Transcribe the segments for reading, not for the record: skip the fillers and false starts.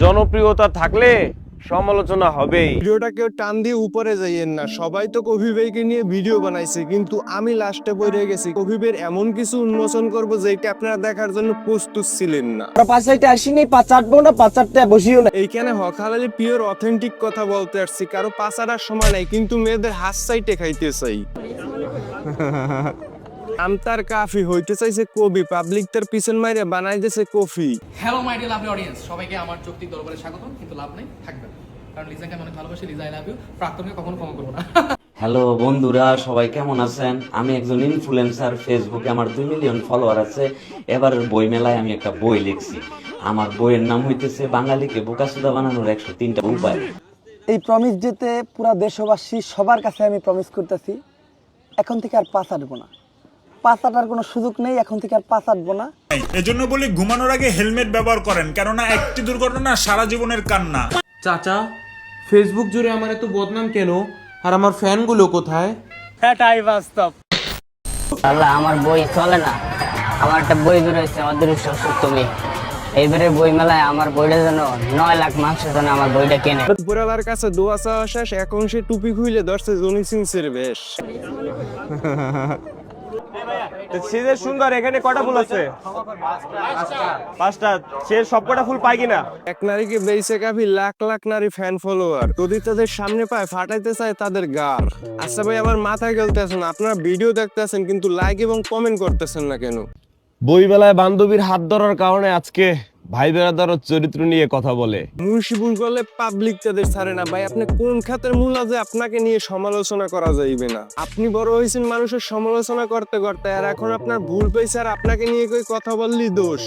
জনপ্রিয়তা থাকলে সমালোচনা হবেই। ভিডিওটা কেউ টান দিয়ে উপরে যাইয়েন না, সবাই তো কফি ভাইকে নিয়ে ভিডিও বানাইছে, কিন্তু আমি লাস্টে পড়ে গেছি। কফি ভাইয়ের এমন কিছু উন্মোচন করবো যেটা আপনারা দেখার জন্য প্রস্তুত ছিলেন না। পাঁচ সাইডে আসিনি, পাঁচ চাটবো না, পাঁচ চাটতে বসিও না। এইখানে হকালালি পিওর অথেন্টিক কথা বলতে আসছি, কারো পাচারার সময় নাই, কিন্তু মেয়েদের হাত সাইটে খাইতে চাই। আমতার কাফি হইতে চাইছে কবি, পাবলিক তার পিছন মাইরে বানাই দিয়েছে coffee. Hello my dear lovely audience, সবাইকে আমার যৌক্তিক দরবারে স্বাগতম। কিন্তু লাভ নেই, থাকবে না, কারণ লিজাকে আমি অনেক ভালোবাসি। Liza I love you. প্রাক্তনকে কখনো ক্ষমা করবো না। হ্যালো বন্ধুরা, সবাই কেমন আছেন? আমি একজন ইনফ্লুয়েন্সার, ফেসবুকে আমার 2 মিলিয়ন ফলোয়ার আছে। এবারের বই মেলায় আমি একটা বই লিখছি। আমার বইয়ের নাম হইতেছে বাঙালিকে বোকাসোদা বানানোর 103টা উপায়। এই প্রমিস যেতে পুরা দেশবাসী সবার কাছে আমি প্রমিস করতেছি, এখন থেকে আর পাঁচ আটবো না। পাঁচ আটার কোনো সুযোগ নেই, এখন থেকে আর পাঁচ আটবো না। এজন্য বলি ঘুমানোর আগে হেলমেট ব্যবহার করেন, কেননা একটি দুর্ঘটনা সারা জীবনের কান্না। চাচা, ফেসবুক জুড়ে আমার এত বদনাম কেন? আর আমার ফ্যানগুলো কোথায়? এটাই বাস্তব। আল্লাহ, আমার বই চলে না। আমার একটা বই বেরোয়েছে অদৃশ্য তুমি। এইবারে বই মেলায় আমার বইটা যেন 9 লাখ মানুষের জন্য আমার বইটা কেনে। উপরালার কাছে দোয়া চাওয়া শেষ, এখন সে টুপি খুইলে ধরছে জনি সিংসের বেশ। সিজের সুন্দর, এখানে কটা ফুল আছে? পাঁচটা। সে সবকটা ফুল পায় কিনা? এক নারীকে বেইছে কাফি, লাখ লাখ নারী ফ্যান ফলোয়ার, যদি তাদের সামনে পায় ফাটাইতে চায় তাদের গার। আচ্ছা ভাই, আমার মাথায় গেলতেছেন, আপনারা ভিডিও দেখতেছেন কিন্তু লাইক এবং কমেন্ট করতেছেন না কেন? বইমেলায় বান্ধবীর হাত ধরার কারণে আজকে ভাই বেড়াদার চরিত্র নিয়ে কথা বলে। মুন্সিবুল করলে পাবলিক তাদের ছাড়ে না। ভাই, আপনি কোন খাতের মূলা যে আপনাকে নিয়ে সমালোচনা করা যাইবে না? আপনি বড় হয়েছেন মানুষের সমালোচনা করতে করতে, আর এখন আপনার ভুল পেয়েছে আর আপনাকে নিয়ে কই কথা বললি দোষ।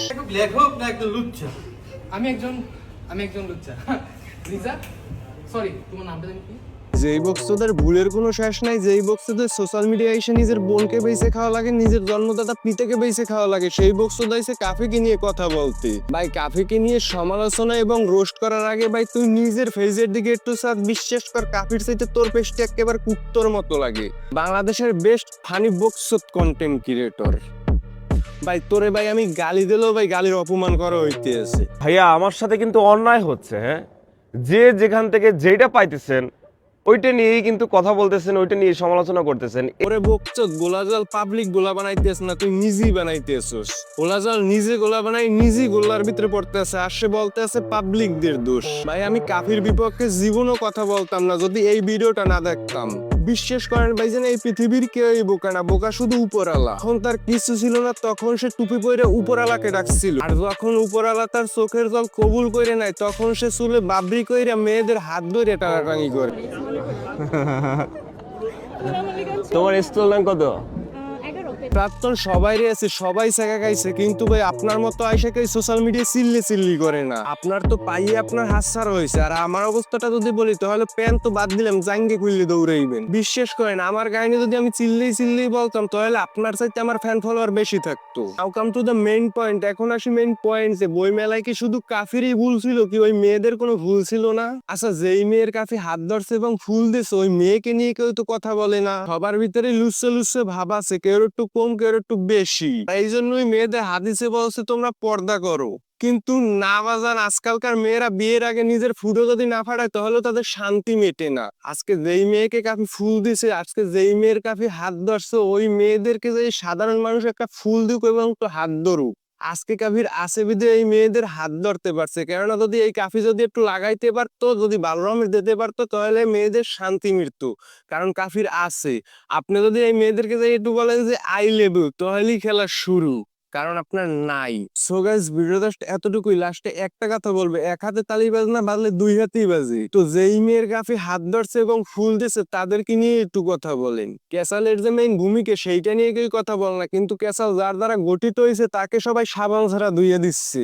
আমি একজন লুচ্চা। লিজা, সরি, তোমার নামটা জানি কি? যেই বক্সদের ভুলের কোনো শেষ নাই, যেই বক্সদের সোশ্যাল মিডিয়া এসে নিজের বোনকে বেঁচে খাওয়া লাগে, নিজের জন্মদাতা পিতাকে বেঁচে খাওয়া লাগে, সেই বক্সদা এসে কাফিকে নিয়ে কথা বলতে। ভাই, কাফিকে নিয়ে সমালোচনা এবং রোস্ট করার আগে ভাই তুই নিজের ফেজের দিকে একটু সাথ বিশ্বাস কর, কাফির চাইতে তোর পেজটা একেবারে কুত্তর মতো লাগে। বাংলাদেশের বেস্ট ফানি বক্সদ কন্টেন্ট ক্রিয়েটর। ভাই তোরে ভাই আমি গালি দিলেও ভাই গালির অপমান করা হইতে আছে। ভাইয়া, আমার সাথে কিন্তু অন্যায় হচ্ছে। হ্যাঁ, যে যেখান থেকে যেটা পাইতেছেন ওইটা নিয়েই কিন্তু কথা বলতেছেন, ওইটা নিয়ে সমালোচনা করতেছেন। ওরে বকচোদ, গোলাজাল পাবলিক গোলা বানাইতেছ না, তুই নিজেই বানাইতেছস। গোলাজাল নিজে গোলা বানাই নিজেই গোলার ভিতরে পড়তে আছে, আর সে বলতে আছে পাবলিকদের দোষ। ভাই, আমি কাফির বিপক্ষে জীবনও কথা বলতাম না যদি এই ভিডিওটা না দেখতাম। বিশ্বাস করেন ভাই, যেন এই পৃথিবীর কেউই বোকা না, বোকা শুধু উপরালা। এখন তার কিছু ছিল না, তখন সে টুপি পরে উপরালাকে ডাকছিল, আর যখন উপরালা তার চোখের জল কবুল করে নাই, তখন সে চুলে বাবরি কইরা মেয়েদের হাত ধরে টানাটানি করে। তোমার স্কুল নাম কত? প্রাক্তন সবাই আছে, সবাই শেখা খাইছে, কিন্তু ভাই আপনার মতো আইসাকে সোশ্যাল মিডিয়া চিল্লি করে না। আপনার তো পাইয়ে আপনার হাত ছাড়া হয়েছে, আর আমার অবস্থাটা যদি বলি তাহলে প্যান্ট তো বাদ দিলাম, জাঙ্গে খুললে দৌড়াইবেন। বিশ্বাস করেন, আমার কাহিনী যদি আমি চিল্লি বলতাম তাহলে আপনার চাইতে আমার ফ্যান ফলোয়ার বেশি থাকতো। Now come to the main point. এখন আসি মেইন পয়েন্টে। বই মেলায় কি শুধু কাফিরই ভুল ছিল, কি ওই মেয়েদের কোনো ভুল ছিল না? আচ্ছা, যেই মেয়ের কাফি হাত ধরছে এবং ফুল দিছে, ওই মেয়েকে নিয়ে কেউ তো কথা বলে না। সবার ভিতরে লুসে ভাব আছে, কেউ একটু কম কেউ একটু বেশি। এই জন্যই মেয়েদের হাদিসে বলছে তোমরা পর্দা করো। কিন্তু না বাজান, আজকালকার মেয়েরা বিয়ের আগে নিজের ফুটো যদি না ফাটায় তাহলে তাদের শান্তি মেটে না। আজকে যেই মেয়েকে কাফি ফুল দিছে, আজকে যেই মেয়ের কাফি হাত ধরছে, ওই মেয়েদেরকে যে সাধারণ মানুষ একটা ফুল দিক এবং তো হাত ধরুক। আজকে কাফির আছে বিধে এই মেয়েদের হাত ধরতে পারছে, কেননা যদি এই কাফি যদি একটু লাগাইতে পারতো, যদি ভালো রকমের দিতে পারতো, তাহলে মেয়েদের শান্তি মৃত্যু। কারণ কাফির আছে। আপনি যদি এই মেয়েদেরকে যে একটু বলেন যে আই লাভ ইউ, তাহলেই খেলা শুরু, কারণ আপনার নাই। সো গাইস, ভিডিওটা এতটুকুই। লাস্টে একটা কথা বলবে, এক হাতে তালি বাজে না, বাজলে দুই হাতেই বাজে। তো যেই মেয়ের কাফি হাত ধরছে এবং ফুল দিছে তাদেরকে নিয়ে একটু কথা বলেন। ক্যাসালের যে মেইন ভূমিকা সেইটা নিয়ে কেউ কথা বল না, কিন্তু ক্যাসাল যার দ্বারা গঠিত হয়েছে তাকে সবাই সাবান ছাড়া ধুইয়ে দিচ্ছে।